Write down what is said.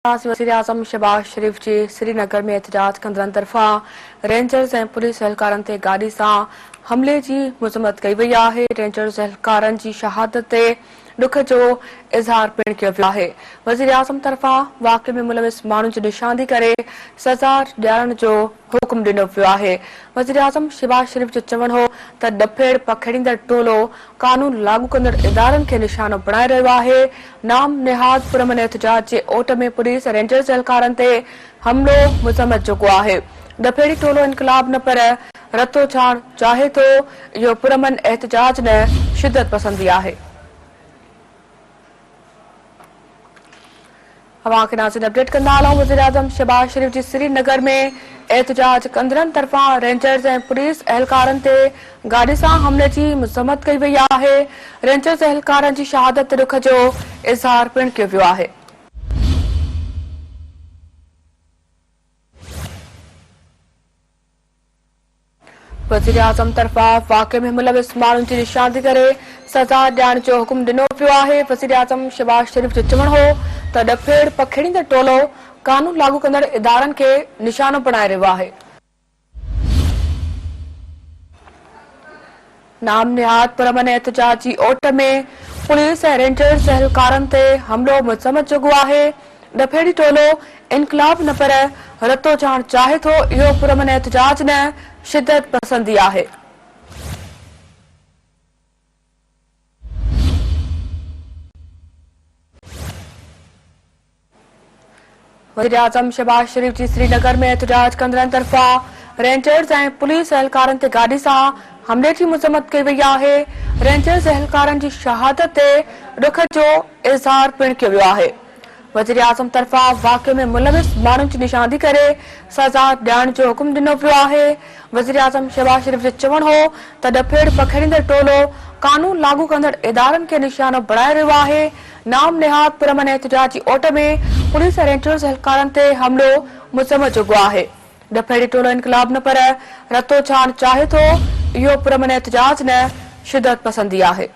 वज़ीर आज़म शहबाज शरीफ जी श्रीनगर में एहतजाज कंदड़नि तरफ़ा रेंजर्स ऐं पुलिस एहलकारनि ते गाॾी सां हमले जी मज़म्मत कई वई आहे। रेंजर्स एहलकारनि जी शहादत ते दुख जो इज़हार पिणु कयो वियो आहे। वज़ीर आज़म तरफ़ा वाक़िए में मुलविस माण्हुनि जी निशानदी करे सज़ा ॾियारण जो हुकुम ॾिनो वियो आहे। वज़ीर आज़म शहबाज शरीफ जो चवणु हो त डफेड़ पखेड़ींदड़ टोलो कानून लागू कंदड़ इदारनि खे निशानो बणाए रहियो आहे। नाम निहाद पुरमन एहतजाज जे ओट में पुलिस रेंजर्स एहलकारनि ते हमलो मुज़म्मत चुको आहे। डफेड़ी टोलो इनकलाब न पर रतो छाण चाहे थो, इहो पुरमन एहतजाज न शिदत पसंदी आहे। हवा के नाज़रीन अपडेट कंदा हलूं। वज़ीर आज़म शहबाज शरीफ जी श्रीनगर में एहतजाज कंदड़नि तरफ़ा रेंजर्स ऐं पुलिस एहलकारनि ते गाॾी सां हमले जी मज़म्मत कई वई आहे। रेंजर्स एहलकारनि जी शहादत ते दुख जो इज़हार पिणु कयो वियो आहे। वज़ीर आज़म तरफ़ा वाक़िए में मुलविस माण्हुनि जी निशानदी करे सज़ा ॾियण जो हुकुम ॾिनो वियो आहे। वज़ीर आज़म शहबाज शरीफ जो चवणु हो त डफेड़ पखेड़ींदड़ टोलो कानून लागू कंदड़ इदारनि खे निशानो बणाए रहियो आहे। नाम निहाद पुरमन एहतजाज जी ओट में पुलिस ऐं रेंजर्स एहलकारनि ते हमलो मुज़म्मत चुको आहे। डफेड़ी टोलो इनकलाब न पर रतो छाण चाहे थो, इहो पुरमन एहतजाज न शिदत पसंदी आहे। वज़ीर आज़म शहबाज शरीफ जी श्रीनगर में एहतजाज कंदड़नि तरफ़ा रेंजर्स ऐं पुलिस एहलकारनि ते गाॾी सां हमले जी मज़म्मत कई वई आहे। रेंजर्स एहलकारनि जी शहादत ते दुख जो इज़हार पिणु कयो वियो आहे। वज़ीर आज़म तरफ़ा वाक़िए में मुलविस माण्हुनि जी निशानदी करे सज़ा ॾियण जो हुकुम ॾिनो वियो आहे। वज़ीर आज़म शहबाज शरीफ जो चवणु हो त डफेड़ पखेड़ींदड़ टोलो कानून लागू कंदड़ इदारनि खे निशानो बणाए रहियो आहे। नाम निहाद पुरमन एहतजाज जी ओट में पुलिस ऐं रेंजर्स एहलकारनि ते हमलो मुज़म्मत चुको आहे। डफेड़ी टोलो इनकलाब न पर रतो छाण चाहे थो, इहो पुरमन एहतजाज न शिदत पसंदी आहे।